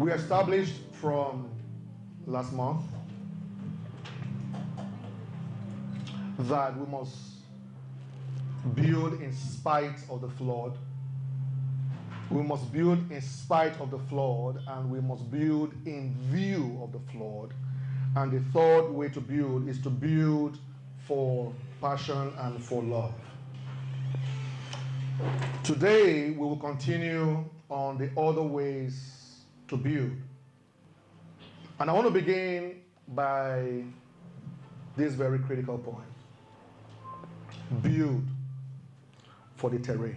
We established from last month that we must build in spite of the flood. We must build in spite of the flood, and we must build in view of the flood. And the third way to build is to build for passion and for love. Today, we will continue on the other ways to build. And I want to begin by this very critical point. Build for the terrain.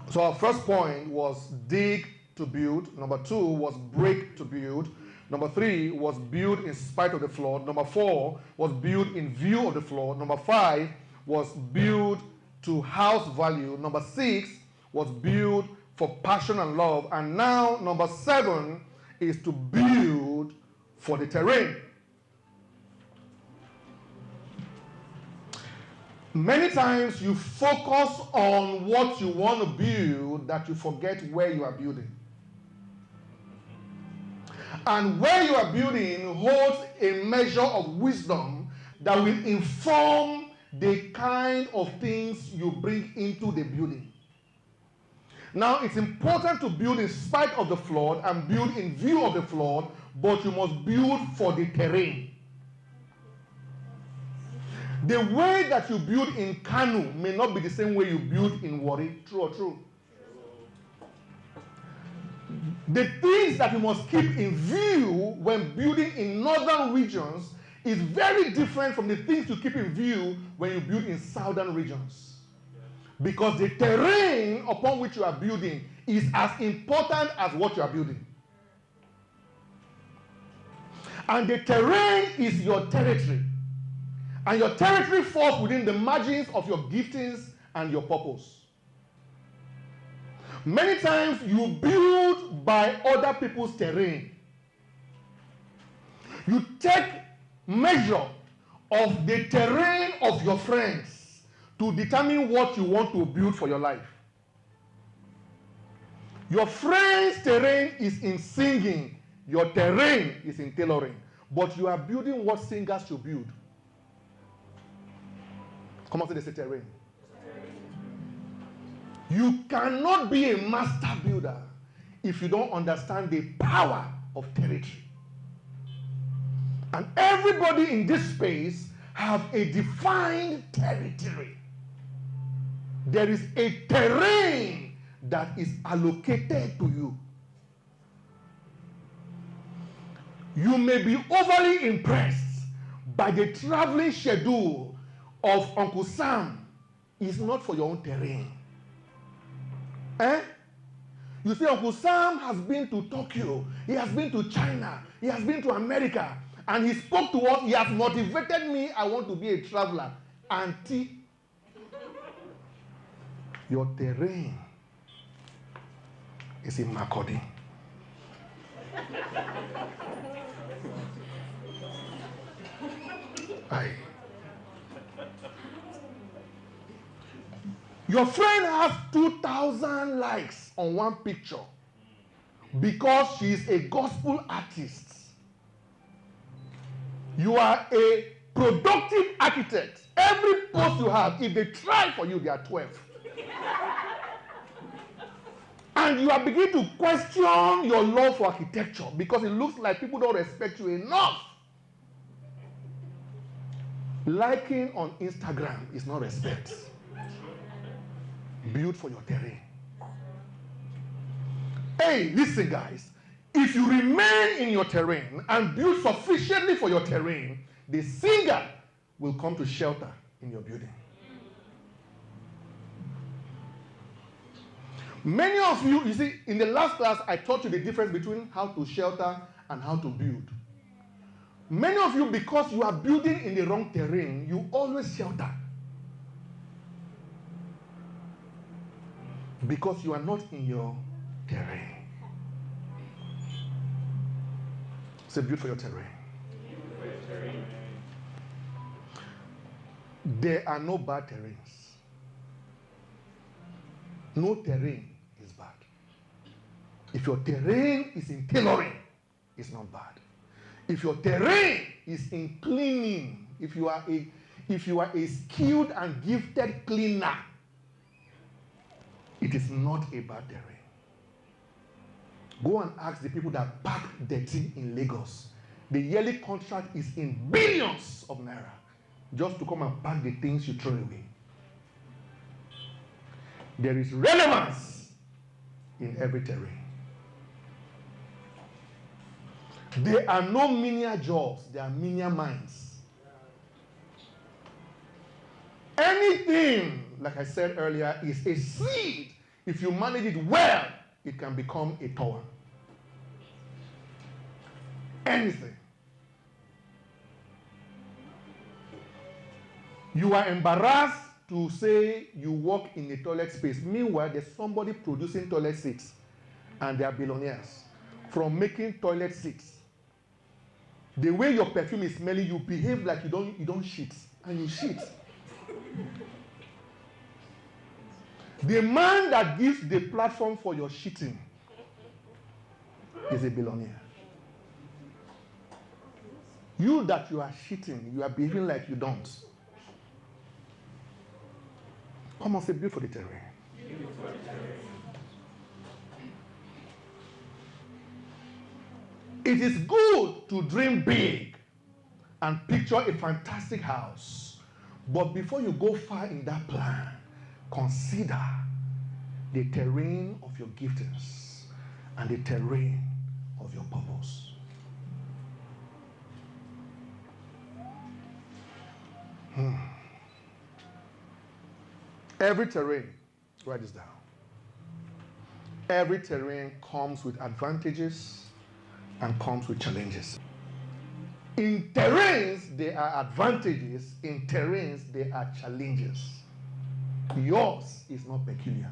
So our first point was dig to build. Number 2 was break to build. Number 3 was build in spite of the flood. Number 4 was build in view of the flood. Number 5 was build to house value. Number 6 was build for passion and love. And now number 7 is to build for the terrain. Many times you focus on what you want to build that you forget where you are building. And where you are building holds a measure of wisdom that will inform the kind of things you bring into the building. Now, it's important to build in spite of the flood and build in view of the flood, but you must build for the terrain. The way that you build in Kanu may not be the same way you build in Warri. True or true? The things that you must keep in view when building in northern regions is very different from the things you keep in view when you build in southern regions. Because the terrain upon which you are building is as important as what you are building. And the terrain is your territory. And your territory falls within the margins of your giftings and your purpose. Many times you build by other people's terrain. You take measure of the terrain of your friends to determine what you want to build for your life. Your friend's terrain is in singing. Your terrain is in tailoring. But you are building what singers should build. Come on, say they say terrain. You cannot be a master builder if you don't understand the power of territory. And everybody in this space have a defined territory. There is a terrain that is allocated to you. You may be overly impressed by the traveling schedule of Uncle Sam. It's not for your own terrain. You see, Uncle Sam has been to Tokyo, he has been to China, he has been to America, and he spoke to us, he has motivated me, I want to be a traveler. Auntie, your terrain is in Makurdi. Aye. Your friend has 2,000 likes on one picture because she's a gospel artist. You are a productive architect. Every post you have, if they try for you, they are 12. And you are beginning to question your love for architecture because it looks like people don't respect you enough. Liking on Instagram is not respect. Build for your terrain. Hey, listen, guys. If you remain in your terrain and build sufficiently for your terrain, the singer will come to shelter in your building. Many of you, you see, in the last class, I taught you the difference between how to shelter and how to build. Many of you, because you are building in the wrong terrain, you always shelter. Because you are not in your terrain. Say, build for your terrain. There are no bad terrains. No terrain is bad. If your terrain is in tailoring, it's not bad. If your terrain is in cleaning, if you are a skilled and gifted cleaner, it is not a bad terrain. Go and ask the people that pack dirty in Lagos. The yearly contract is in billions of naira just to come and pack the things you throw away. There is relevance in every terrain. There are no menial jobs, there are menial minds. Anything, like I said earlier, is a seed. If you manage it well, it can become a tower. Anything. You are embarrassed to say you work in a toilet space. Meanwhile, there's somebody producing toilet seats, and they are billionaires from making toilet seats. The way your perfume is smelling, you behave like you don't shit, and you shit. The man that gives the platform for your shitting is a billionaire. You that you are shitting, you are behaving like you don't. Come on, say build for the terrain. It is good to dream big and picture a fantastic house. But before you go far in that plan, consider the terrain of your giftings and the terrain of your purpose. Every terrain, write this down. Every terrain comes with advantages and comes with challenges. In terrains, there are advantages. In terrains, there are challenges. Yours is not peculiar.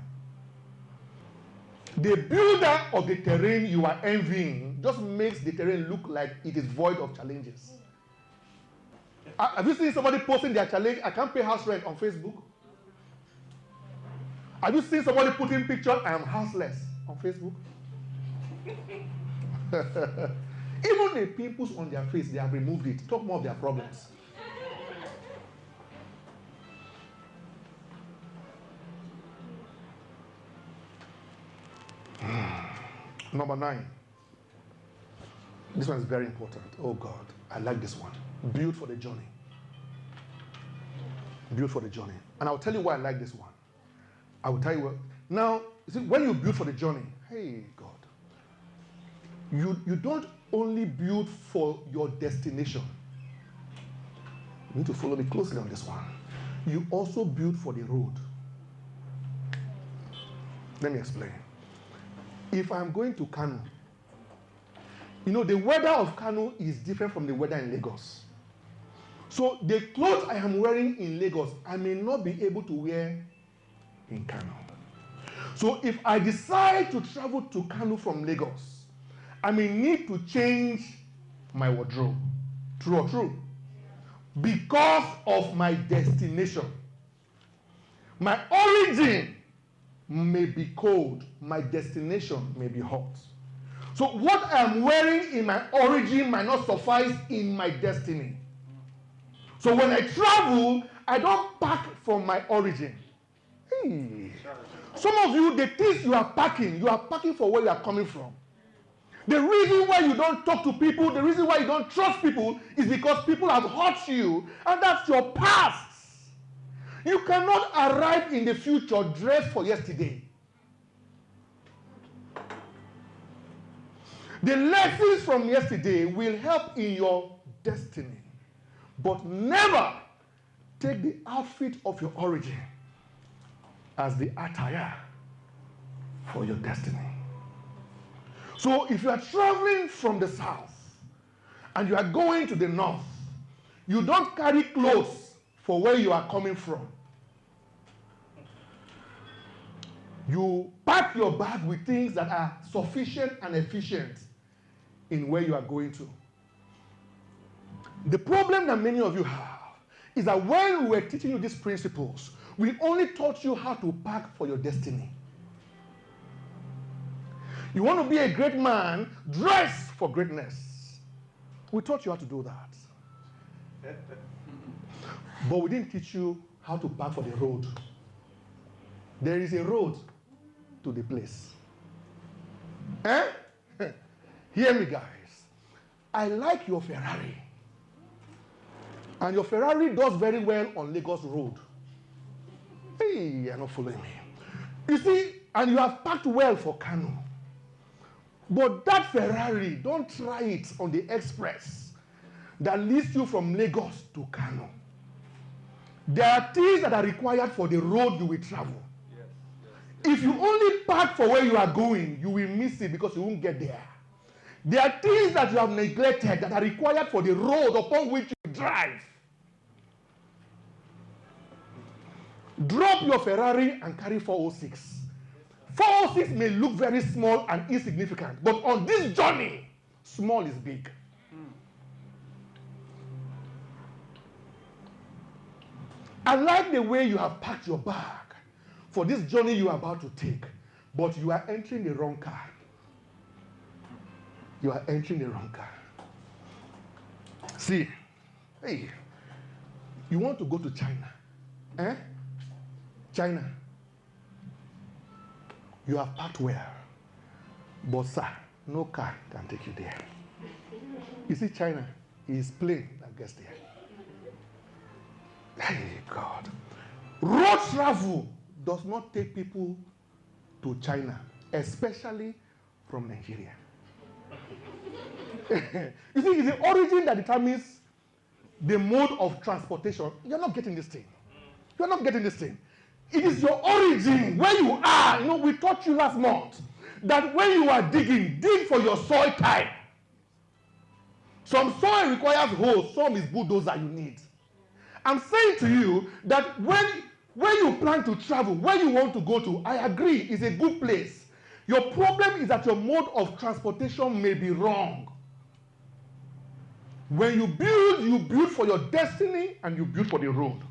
The builder of the terrain you are envying just makes the terrain look like it is void of challenges. Have you seen somebody posting their challenge, I can't pay house rent, on Facebook? Have you seen somebody putting picture, I am houseless, on Facebook? Even the pimples on their face, they have removed it. Talk more of their problems. Number 9. This one is very important. Oh God, I like this one. Build for the journey. Build for the journey. And I'll tell you why I like this one. I will tell you what. Now, see, when you build for the journey, hey God, you don't only build for your destination. You need to follow me closely on this one. You also build for the road. Let me explain. If I'm going to Kano, you know, the weather of Kano is different from the weather in Lagos. So the clothes I am wearing in Lagos, I may not be able to wear in Kano. So if I decide to travel to Kano from Lagos, I may need to change my wardrobe. True or true? Because of my destination. My origin may be cold, my destination may be hot. So what I'm wearing in my origin might not suffice in my destiny. So when I travel, I don't pack from my origin. Hey. Some of you, the things you are packing for where you are coming from. The reason why you don't talk to people, the reason why you don't trust people is because people have hurt you, and that's your past. You cannot arrive in the future dressed for yesterday. The lessons from yesterday will help in your destiny, but never take the outfit of your origin as the attire for your destiny. So if you are traveling from the south and you are going to the north, you don't carry clothes for where you are coming from. You pack your bag with things that are sufficient and efficient in where you are going to. The problem that many of you have is that when we were teaching you these principles, we only taught you how to pack for your destiny. You want to be a great man, dress for greatness. We taught you how to do that. But we didn't teach you how to park for the road. There is a road to the place. Eh? Hear me, guys. I like your Ferrari. And your Ferrari does very well on Lagos Road. Hey, you're not following me. You see, and you have parked well for Kano. But that Ferrari, don't try it on the express that leads you from Lagos to Kano. There are things that are required for the road you will travel. Yes. If you only park for where you are going, you will miss it because you won't get there. There are things that you have neglected that are required for the road upon which you drive. Drop your Ferrari and carry 406. 406 may look very small and insignificant, but on this journey, small is big. I like the way you have packed your bag for this journey you are about to take, but you are entering the wrong car. You are entering the wrong car. See, hey, you want to go to China. Eh? China. You have parked well. But sir, no car can take you there. You see, China is plane that gets there. Hey, God. Road travel does not take people to China, especially from Nigeria. You see, it's the origin that determines the mode of transportation. You're not getting this thing. You're not getting this thing. It is your origin, where you are. You know, we taught you last month that when you are digging, dig for your soil type. Some soil requires holes, some is bulldozer you need. I'm saying to you that when you plan to travel, where you want to go to, I agree, is a good place. Your problem is that your mode of transportation may be wrong. When you build for your destiny and you build for the road.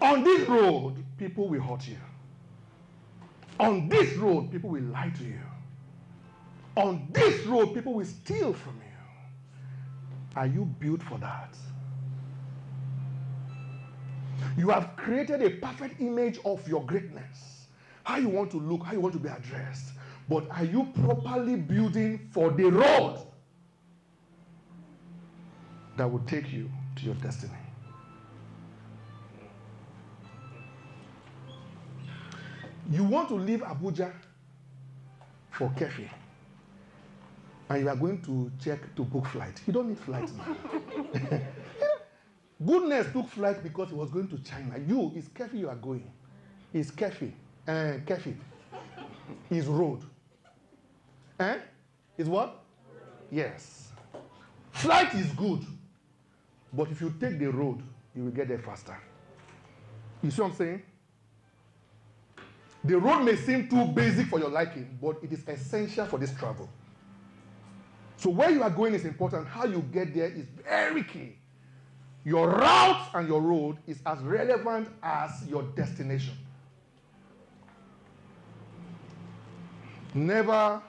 On this road, people will hurt you. On this road, people will lie to you. On this road, people will steal from you. Are you built for that? You have created a perfect image of your greatness. How you want to look, how you want to be addressed. But are you properly building for the road that will take you to your destiny? You want to leave Abuja for Kefi, and you are going to check to book flight. You don't need flight now. Goodness took flight because he was going to China. It's Kefi you are going. It's Kefi. Kefi. It's road. It's what? Yes. Flight is good, but if you take the road, you will get there faster. You see what I'm saying? The road may seem too basic for your liking, but it is essential for this travel. So where you are going is important. How you get there is very key. Your route and your road is as relevant as your destination. Never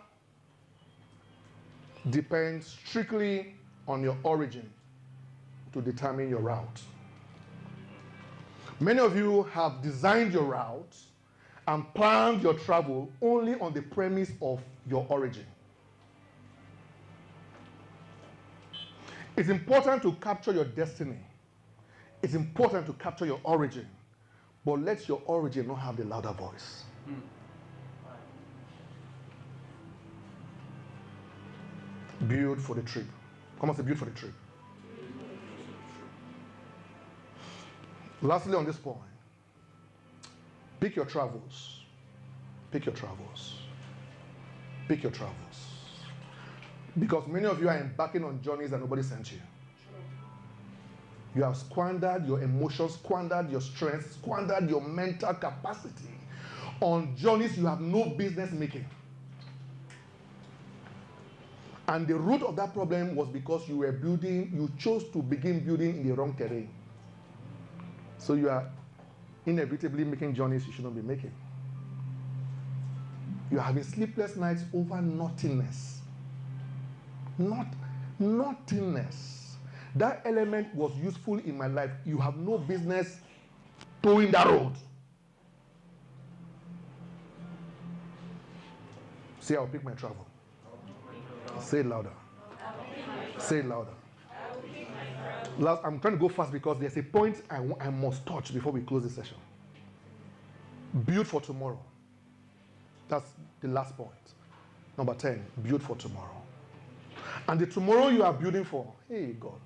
depend strictly on your origin to determine your route. Many of you have designed your route and planned your travel only on the premise of your origin. It's important to capture your destiny. It's important to capture your origin, but let your origin not have the louder voice. Build for the trip. Come on, say build for the trip. Lastly, on this point, pick your travels. Pick your travels. Pick your travels. Because many of you are embarking on journeys that nobody sent you. You have squandered your emotions, squandered your strength, squandered your mental capacity on journeys you have no business making. And the root of that problem was because you chose to begin building in the wrong terrain. So you are inevitably making journeys you shouldn't be making. You're having sleepless nights over nothingness. Nothingness. That element was useful in my life. You have no business towing that road. Say, I'll pick my travel. Say it louder. Say it louder. Last, I'm trying to go fast because there's a point I must touch before we close this session. Build for tomorrow. That's the last point. Number 10, build for tomorrow. And the tomorrow you are building for, hey God.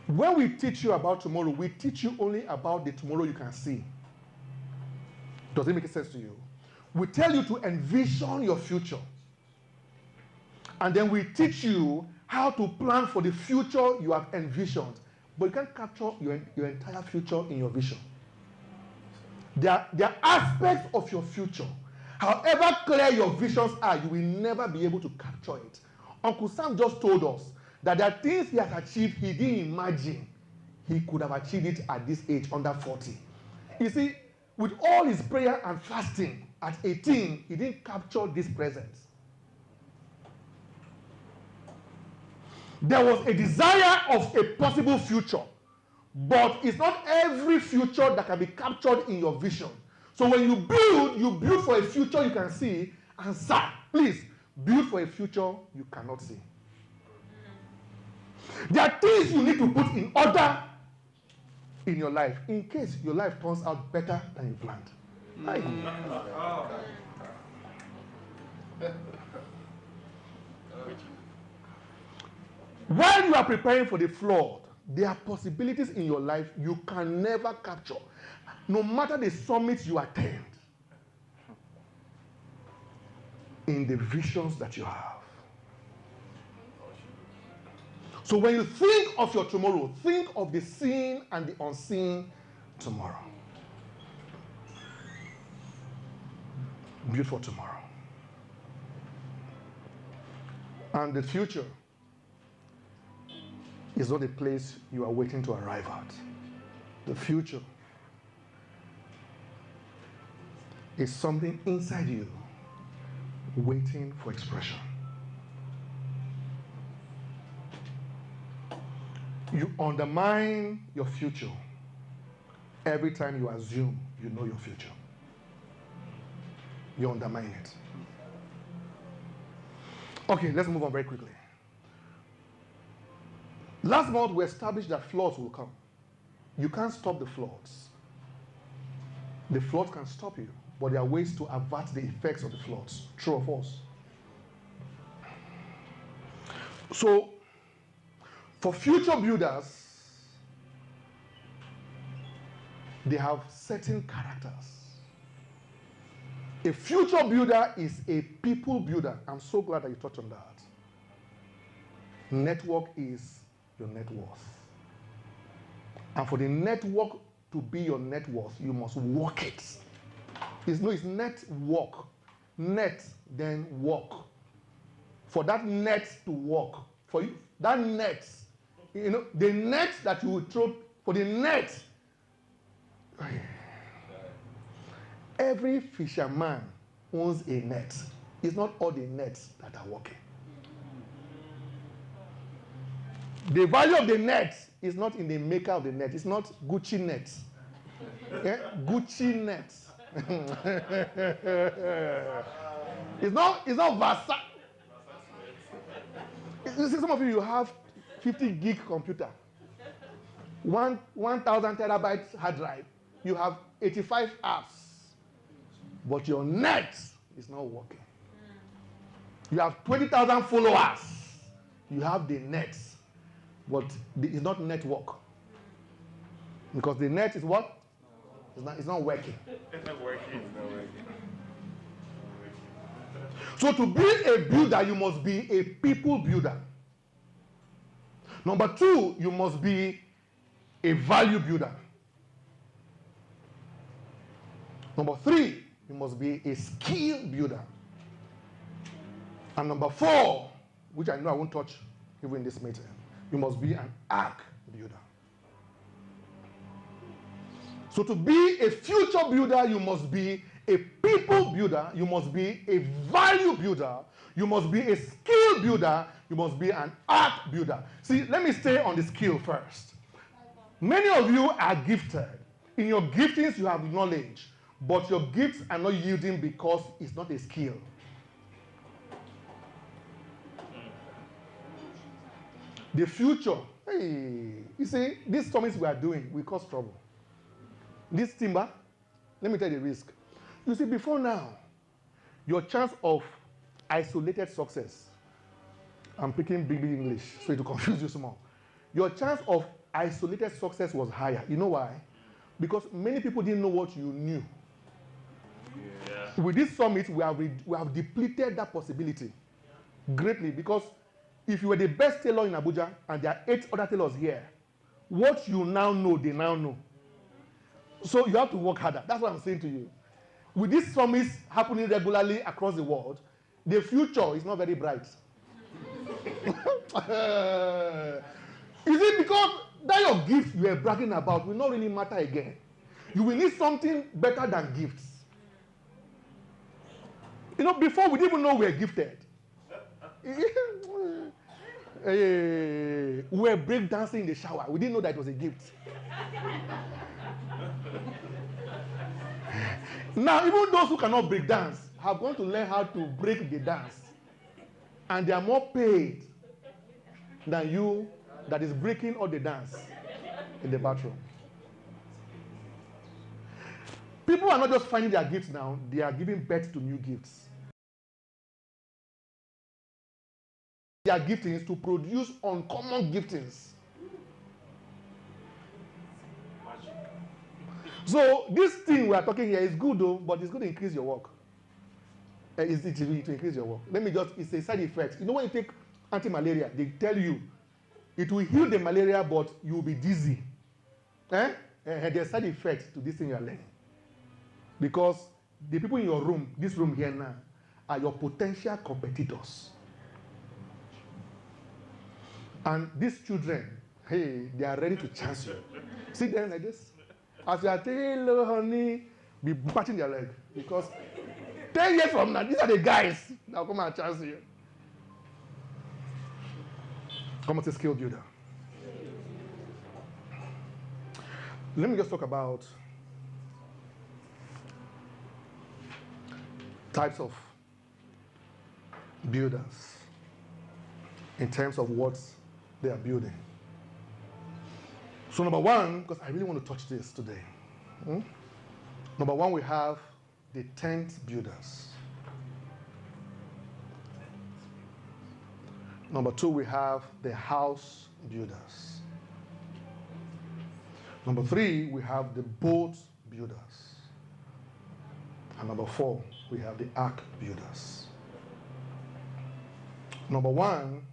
When we teach you about tomorrow, we teach you only about the tomorrow you can see. Does it make sense to you? We tell you to envision your future. And then we teach you how to plan for the future you have envisioned. But you can't capture your entire future in your vision. There are aspects of your future. However clear your visions are, you will never be able to capture it. Uncle Sam just told us that there are things he has achieved he didn't imagine he could have achieved it at this age, under 40. You see, with all his prayer and fasting, at 18, he didn't capture this presence. There was a desire of a possible future, but it's not every future that can be captured in your vision. So when you build for a future you can see, and sir, please, build for a future you cannot see. There are things you need to put in order in your life in case your life turns out better than you planned. While you are preparing for the flood, there are possibilities in your life you can never capture, no matter the summits you attend, in the visions that you have. So when you think of your tomorrow, think of the seen and the unseen tomorrow. Build for tomorrow. And the future is not a place you are waiting to arrive at. The future is something inside you waiting for expression. You undermine your future every time you assume you know your future. You undermine it. Okay, let's move on very quickly. Last month, we established that floods will come. You can't stop the floods. The floods can stop you, but there are ways to avert the effects of the floods. True or false? So, for future builders, they have certain characters. A future builder is a people builder. I'm so glad that you touched on that. Network is your net worth. And for the network to be your net worth, you must work it. It's net work. Net, then work. For that net to work, for you, that net, the net that you will throw, for the net, every fisherman owns a net. It's not all the nets that are working. The value of the net is not in the maker of the net. It's not Gucci net. Yeah? Gucci net. It's not Versace. You see, some of you have 50 gig computer, 1,000 terabytes hard drive. You have 85 apps, but your net is not working. You have 20,000 followers. You have the net, but it's not network. Because the net is what? It's not working. It's not working. So to be a builder, you must be a people builder. Number 2, you must be a value builder. Number 3, you must be a skill builder. And number 4, which I know I won't touch even in this meeting, you must be an arc builder. So to be a future builder, you must be a people builder, you must be a value builder, you must be a skill builder, you must be an art builder. See, let me stay on the skill first. Many of you are gifted. In your giftings, you have knowledge, but your gifts are not yielding because it's not a skill. The future, hey, you see, these summits we are doing will cause trouble. This timber, let me tell you the risk. You see, before now, your chance of isolated success, I'm picking big English, so it will confuse you small. Your chance of isolated success was higher. You know why? Because many people didn't know what you knew. Yeah. With this summit, we have depleted that possibility greatly, because if you were the best tailor in Abuja and there are 8 other tailors here, what you now know, they now know. So you have to work harder. That's what I'm saying to you. With these summits happening regularly across the world, the future is not very bright. Is it because that your gifts you were bragging about will not really matter again? You will need something better than gifts. You know, before we didn't even know we were gifted. We were breakdancing in the shower. We didn't know that it was a gift. Now, even those who cannot break dance have gone to learn how to break the dance. And they are more paid than you that is breaking all the dance in the bathroom. People are not just finding their gifts now, they are giving birth to new gifts. Their giftings to produce uncommon giftings. So this thing we are talking here is good though, but it's going to increase your work. It's to increase your work. It's a side effect. You know when you take anti-malaria, they tell you it will heal the malaria, but you will be dizzy. There's side effects to this thing you are learning. Because the people in your room, this room here now, are your potential competitors. And these children, hey, they are ready to chance you. See them like this? As you are saying, hello, honey, be patting their leg. Because 10 years from now, these are the guys that will come and chance you. Come as a skill builder. Let me just talk about types of builders in terms of what they are building. So number one, because I really want to touch this today. Number one, we have the tent builders. Number two, we have the house builders. Number three, we have the boat builders. And number four, we have the ark builders. Number one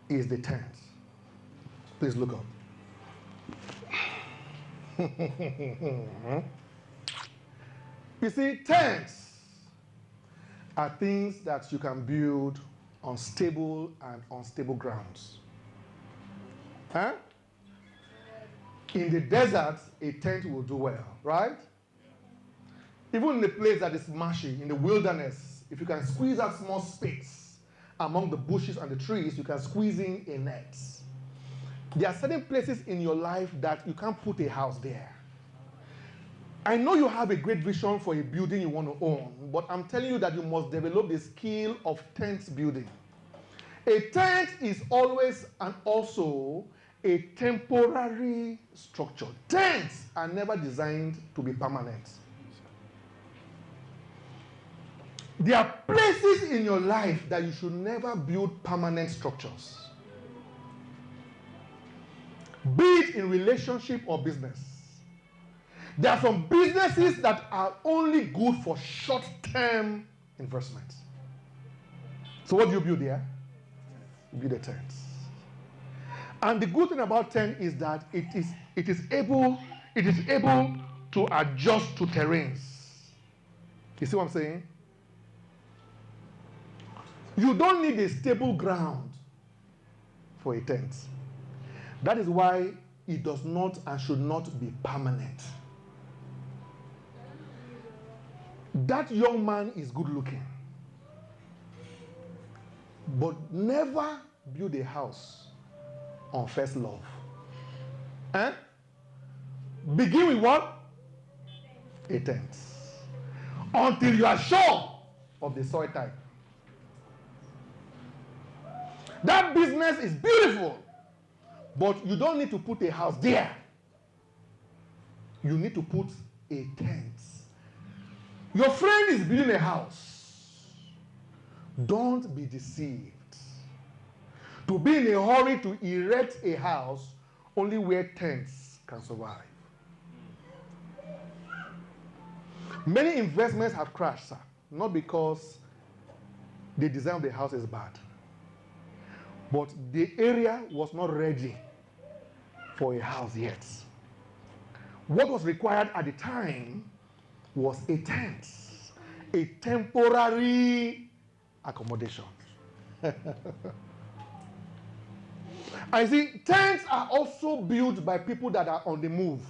is the tent. Please look up. You see, tents are things that you can build on stable and unstable grounds. In the desert, a tent will do well, right? Even in a place that is marshy, in the wilderness, if you can squeeze out small space among the bushes and the trees, you can squeeze in a net. There are certain places in your life that you can't put a house there. I know you have a great vision for a building you want to own, but I'm telling you that you must develop the skill of tent building. A tent is always and also a temporary structure. Tents are never designed to be permanent. There are places in your life that you should never build permanent structures. Be it in relationship or business. There are some businesses that are only good for short-term investments. So what do you build there? You build a tent. And the good thing about tent is that it is able to adjust to terrains. You see what I'm saying? You don't need a stable ground for a tent. That is why it does not and should not be permanent. That young man is good looking. But never build a house on first love. Eh? Begin with what? A tent. Until you are sure of the soil type. That business is beautiful, but you don't need to put a house there. You need to put a tent. Your friend is building a house. Don't be deceived. To be in a hurry to erect a house only where tents can survive. Many investments have crashed, sir, not because the design of the house is bad, but the area was not ready for a house yet. What was required at the time was a tent, a temporary accommodation. I see, tents are also built by people that are on the move.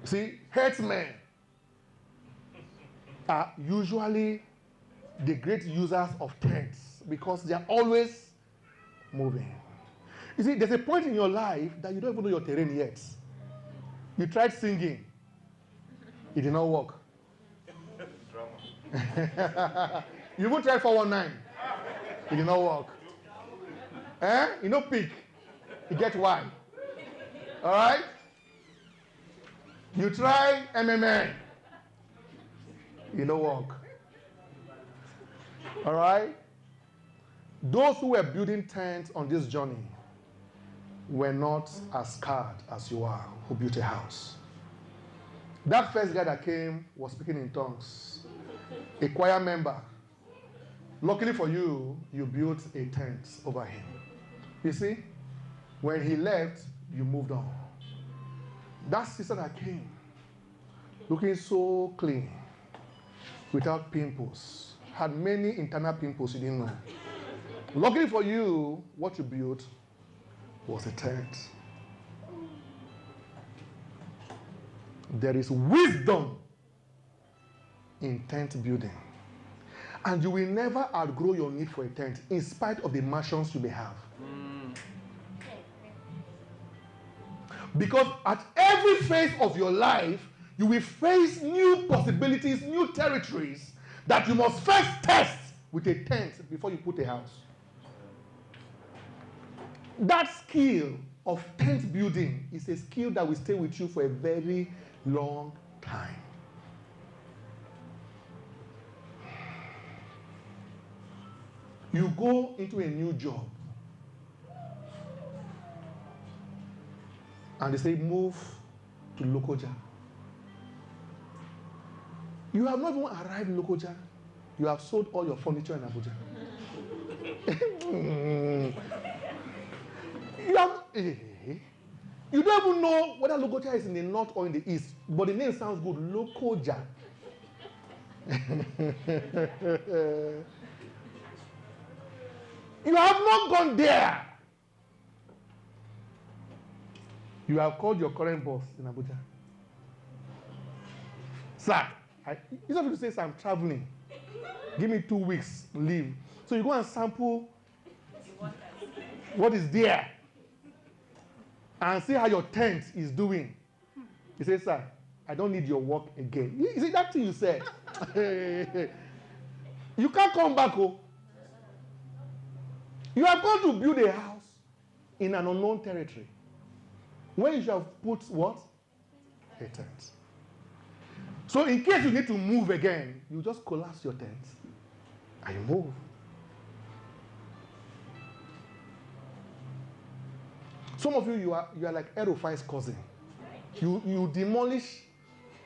See, herdsmen are usually the great users of tents because they are always moving. You see, there's a point in your life that you don't even know your terrain yet. You tried singing. It did not work. You even tried 419. It did not work. You know pick. You get why. All right? You try MMA. It don't work. All right? Those who were building tents on this journey were not as scarred as you are who built a house. That first guy that came was speaking in tongues. A choir member. Luckily for you, you built a tent over him. You see, when he left, you moved on. That sister that came, looking so clean, without pimples, had many internal pimples you didn't know. Luckily for you, what you built was a tent. There is wisdom in tent building. And you will never outgrow your need for a tent in spite of the mansions you may have. Because at every phase of your life, you will face new possibilities, new territories that you must first test with a tent before you put a house. That skill of tent building is a skill that will stay with you for a very long time. You go into a new job and they say move to Lokoja. You have not even arrived in Lokoja. You have sold all your furniture in Abuja. You don't even know whether Lokoja is in the north or in the east, but the name sounds good, Lokoja. You have not gone there. You have called your current boss in Abuja. Sir, instead of you to say, sir, I'm traveling. Give me 2 weeks leave. So you go and sample what is there and see how your tent is doing. He says, sir, I don't need your work again. You see that thing you said? You can't come back, oh. You are going to build a house in an unknown territory. When you shall put what? A tent. So in case you need to move again, you just collapse your tent and you move. Some of you are like Erofai's cousin. You demolish.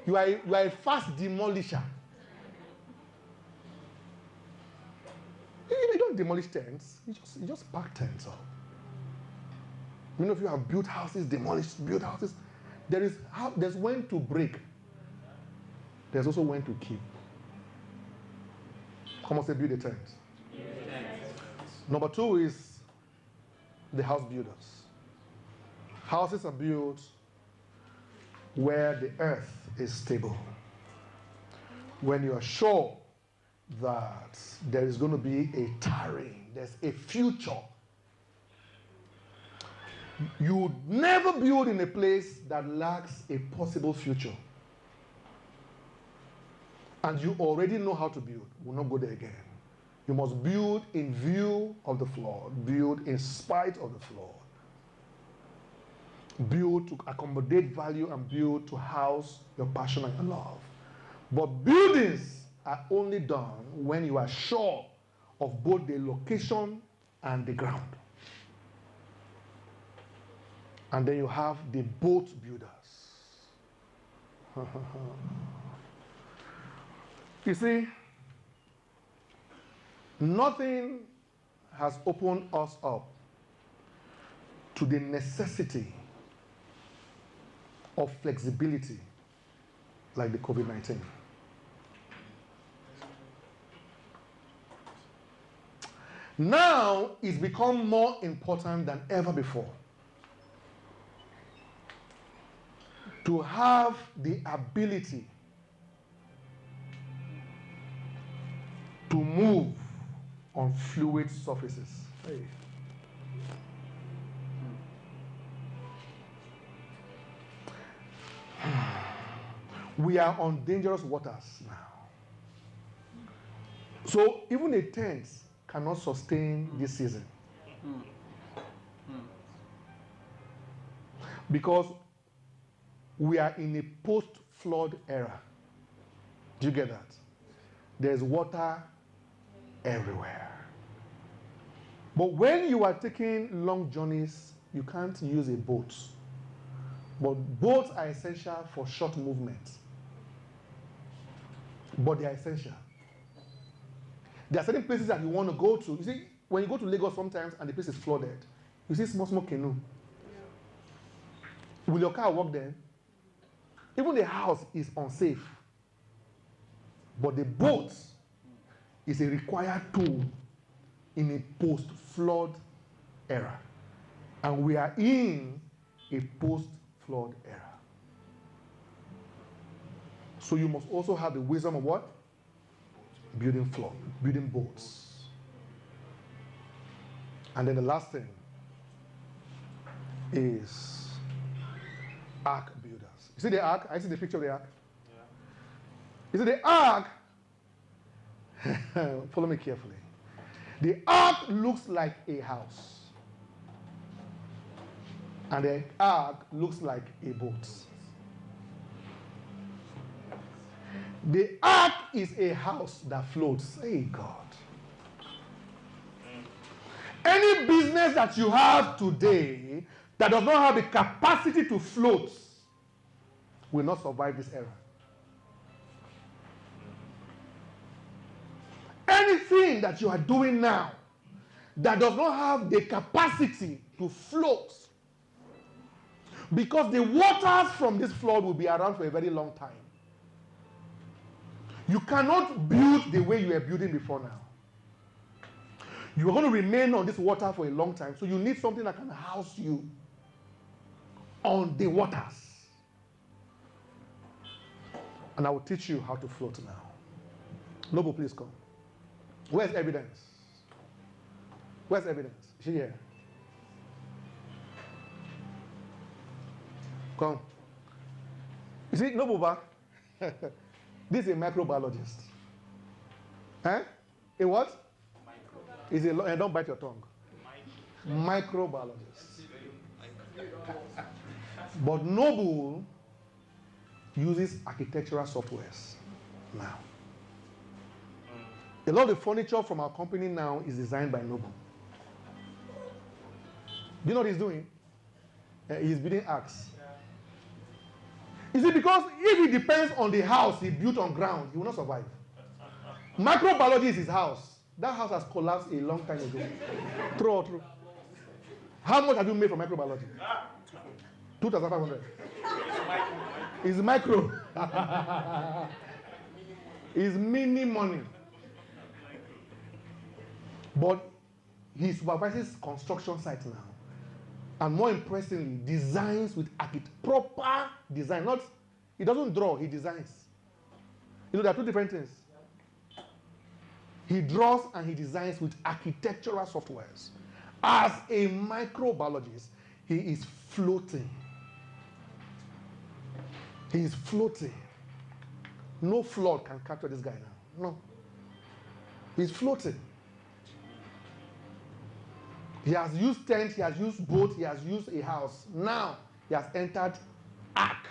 You are a fast demolisher. You don't demolish tents. You just pack tents up. Many of you have built houses, demolished, built houses. There's when to break. There's also when to keep. Come on, say build a tent. Number 2 is the house builders. Houses are built where the earth is stable. when you are sure that there is going to be a tarrying, there's a future. You would never build in a place that lacks a possible future. And you already know how to build. We'll not go there again. You must build in view of the flood, build in spite of the flood, build to accommodate value, and build to house your passion and your love. But buildings are only done when you are sure of both the location and the ground. And then you have the boat builders. You see, nothing has opened us up to the necessity of flexibility like the COVID-19. Now it's become more important than ever before to have the ability to move on fluid surfaces. Hey. We are on dangerous waters now. So even a tent cannot sustain this season. Because we are in a post-flood era. Do you get that? There's water everywhere. But when you are taking long journeys, you can't use a boat. But boats are essential for short movements. But they are essential. There are certain places that you want to go to. You see, when you go to Lagos sometimes and the place is flooded, you see small canoe. Yeah. Will your car work then? Even the house is unsafe. But the boat is a required tool in a post-flood era. And we are in a post-flood era. So you must also have the wisdom of what? Building boats. And then the last thing is ark builders. You see the ark? I see the picture of the ark. Yeah. You see the ark? Follow me carefully. The ark looks like a house. And the ark looks like a boat. The ark is a house that floats. Hey, God. Any business that you have today that does not have the capacity to float will not survive this era. Anything that you are doing now that does not have the capacity to float, because the waters from this flood will be around for a very long time. You cannot build the way you were building before now. You are going to remain on this water for a long time, so you need something that can house you on the waters. And I will teach you how to float now. Noble, please come. Where's evidence? Where's evidence? Is she here? Come. You see, Noble back. This is a microbiologist. Eh? A what? Is a don't bite your tongue. Microbiologist. But Noble uses architectural softwares now. A lot of the furniture from our company now is designed by Noble. Do you know what he's doing? He's building arcs. You see, because if it depends on the house he built on ground, he will not survive. Microbiology is his house. That house has collapsed a long time ago. True or true? How much have you made from microbiology? 2,500. It's micro. It's mini money. But he supervises construction sites now. And more impressively, designs with proper design. Not, he doesn't draw, he designs. You know, there are two different things. He draws and he designs with architectural softwares. As a microbiologist, he is floating. He is floating. No flood can capture this guy now. No. He's floating. He has used tent, he has used boat, he has used a house. Now, he has entered ark.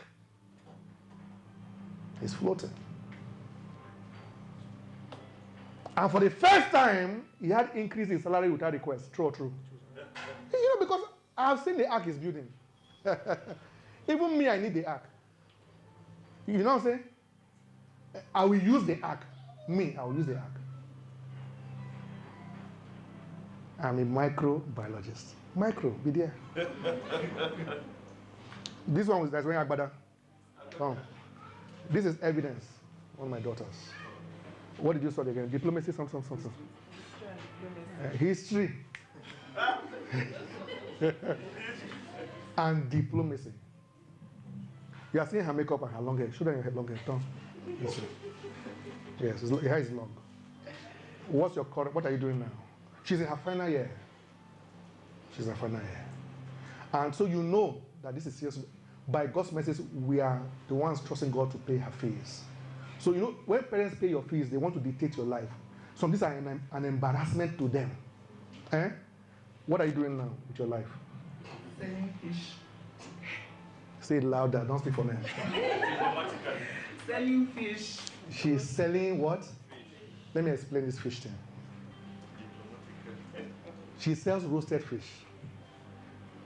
He's floating. And for the first time, he had increased his salary without request. True or true? You know, because I've seen the ark he's building. Even me, I need the ark. You know what I'm saying? I will use the ark. Me, I will use the ark. I'm a microbiologist. Micro, be there. This one was that's wearing agbada. Oh. This is evidence on my daughters. What did you study again? Diplomacy, something. History. And diplomacy. You are seeing her makeup and her long hair. Show them your long hair. Turn. This way. Yes, her hair is long. What are you doing now? She's in her final year. She's in her final year. And so you know that this is serious. By God's message, we are the ones trusting God to pay her fees. So you know, when parents pay your fees, they want to dictate your life. So these are an embarrassment to them. Eh? What are you doing now with your life? Selling fish. Say it louder. Don't speak for me. Selling fish. She's selling what? Fish. Let me explain this fish thing. She sells roasted fish.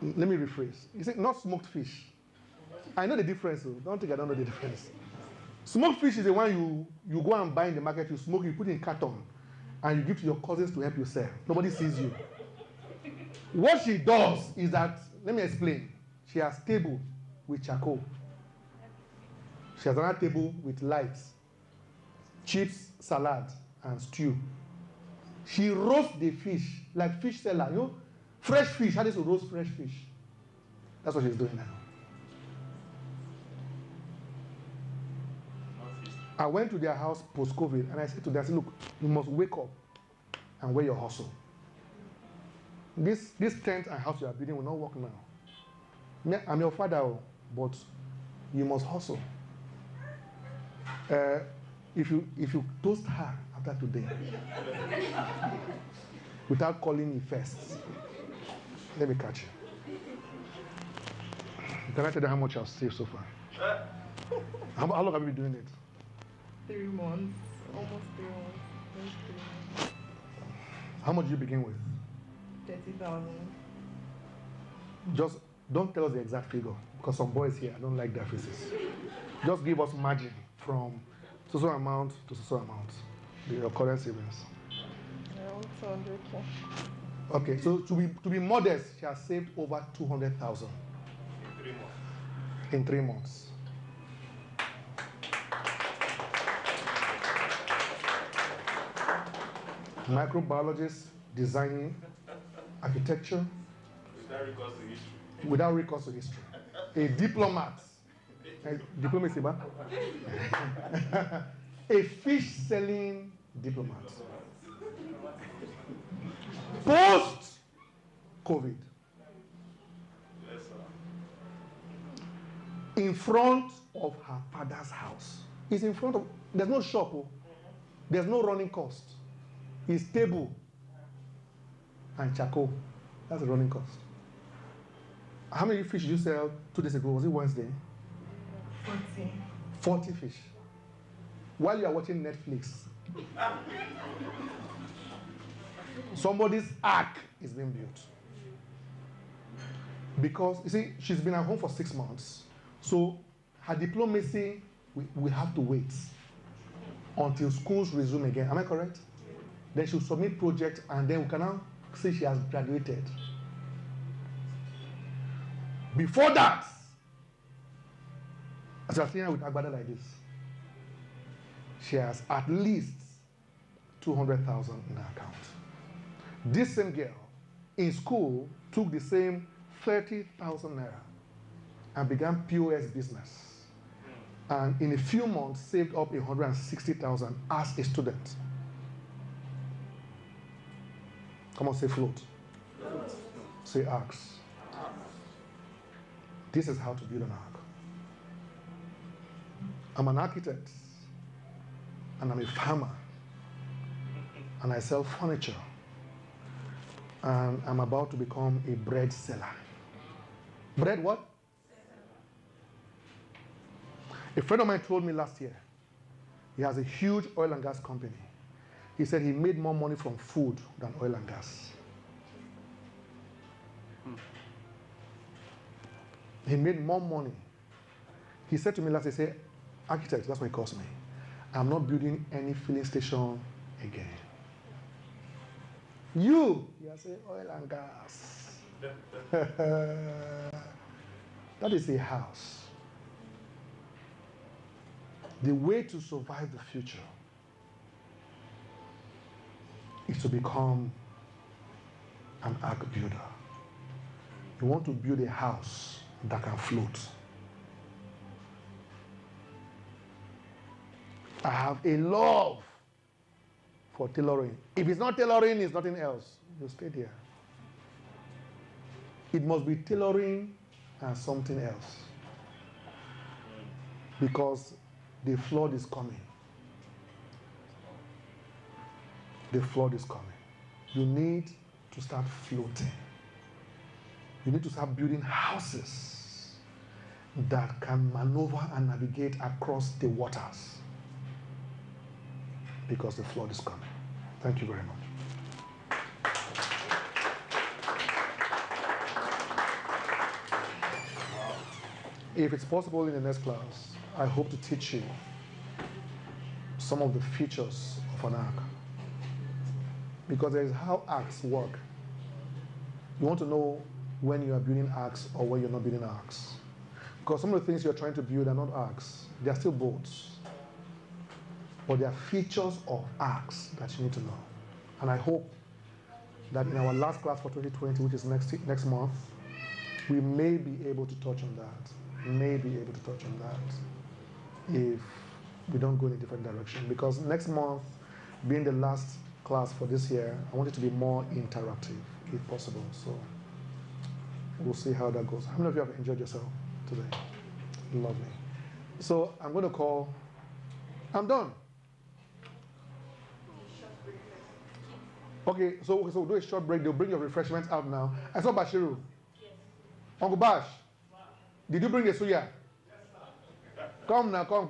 Let me rephrase. You say not smoked fish. I know the difference. So don't think I don't know the difference. Smoked fish is the one you go and buy in the market, you smoke, you put in carton, and you give to your cousins to help you sell. Nobody sees you. What she does is that, let me explain. She has table with charcoal. She has another table with lights, chips, salad, and stew. She roasts the fish like fish seller. You know, fresh fish. How does she roast fresh fish? That's what she's doing now. I went to their house post-COVID, and I said to them, I said, look, you must wake up and wear your hustle. This tent and house you are building will not work now. I'm your father, but you must hustle. If you toast her after today, without calling me first, let me catch you. Can I tell you how much I've saved so far? How long have you been doing it? 3 months. Almost 3 months. How much did you begin with? 30,000. Just don't tell us the exact figure, because some boys here, I don't like their faces. Just give us margin from so amount to so amount, your current savings. Around 200K. Okay, so to be modest, she has saved over 200,000 in 3 months. Microbiologist designing architecture without recourse to history. A diplomat. Diplomacy, ba? A fish selling diplomat. Post COVID. In front of her father's house. It's in front of, there's no shop, there's no running cost. It's table and charcoal. That's the running cost. How many fish did you sell 2 days ago? Was it Wednesday? 40. 40 fish. While you are watching Netflix, somebody's ark is being built. Because, you see, she's been at home for 6 months. So her diplomacy, we have to wait until schools resume again. Am I correct? Then she'll submit project, and then we can now say she has graduated. Before that, as I was seeing her with Agbada like this, she has at least 200,000 in her account. This same girl in school took the same 30,000 naira and began POS business And in a few months, saved up 160,000 as a student. Come on, say float. Float. Say arcs. This is how to build an ark. I'm an architect, and I'm a farmer, and I sell furniture, and I'm about to become a bread seller. Bread what? A friend of mine told me last year, he has a huge oil and gas company. He said he made more money from food than oil and gas. He made more money. He said to me last year, he said, architect, that's what he calls me. I'm not building any filling station again. You are saying oil and gas. That is a house. The way to survive the future is to become an ark builder. You want to build a house that can float. I have a love for tailoring. If it's not tailoring, it's nothing else. You stay there. It must be tailoring and something else. Because the flood is coming. The flood is coming. You need to start floating. You need to start building houses that can maneuver and navigate across the waters. Because the flood is coming. Thank you very much. If it's possible in the next class, I hope to teach you some of the features of an ark. Because there is how arks work. You want to know when you are building arks or when you're not building arks. Because some of the things you're trying to build are not arks. They are still boats. But there are features of arks that you need to know. And I hope that in our last class for 2020, which is next month, we may be able to touch on that. May be able to touch on that if we don't go in a different direction. Because next month, being the last class for this year, I want it to be more interactive, if possible. So we'll see how that goes. How many of you have enjoyed yourself today? Lovely. So I'm going to call. I'm done. Okay, so we'll do a short break. They'll bring your refreshments out now. I saw Bashiru. Yes. Uncle Bash, did you bring the suya? Yes, sir. Come now, come.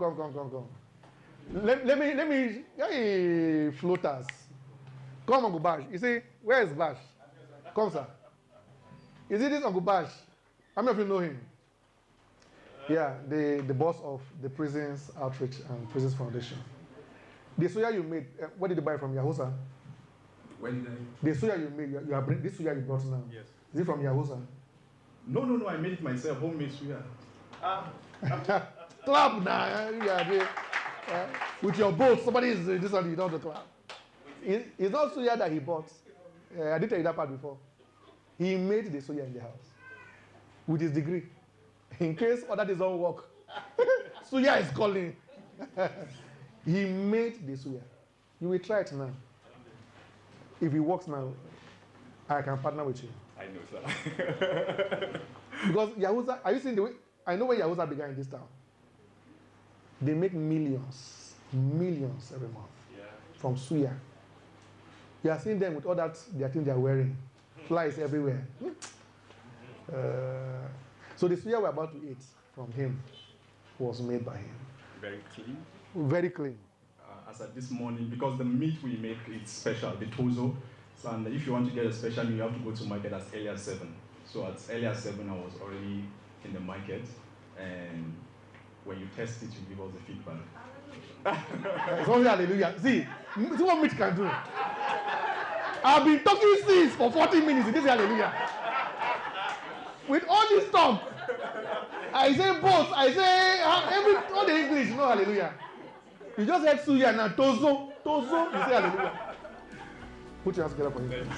Let me, hey, floaters. Come, Uncle Bash. You see, where is Bash? Come, sir. Is it this Uncle Bash? How many of you know him? Yeah, the boss of the Prisons Outreach and Prisons Foundation. The suya you made, where did you buy it from? Yahusa? When did the suya you made, this suya you brought now. Yes. Is it from Yahusa? No, I made it myself, homemade suya. Clap now. With your boat, somebody is this one, you don't have to clap. It's not suya that he bought. I didn't tell you that part before. He made the suya in the house with his degree. In case all that doesn't work, suya is calling. He made the suya. You will try it now. If it works now, I can partner with you. I know, sir. Because Yahuza, are you seeing the way? I know where Yahuza began in this town. They make millions every month from suya. You are seeing them with all that thing they are wearing. Flies everywhere. So the suya we're about to eat from him was made by him. Very clean. Very clean. As at this morning, because the meat we make is special, the tozo. So, and if you want to get a special meat, you have to go to market as early as 7. So at early as 7, I was already in the market. And when you test it, you give us the feedback. It's only hallelujah. See what meat can do. I've been talking since for 40 minutes. This is hallelujah. With all this talk, I say both. I say all the English. No hallelujah. You just said suya now. Tozo. You say hallelujah. Put your hands together for him.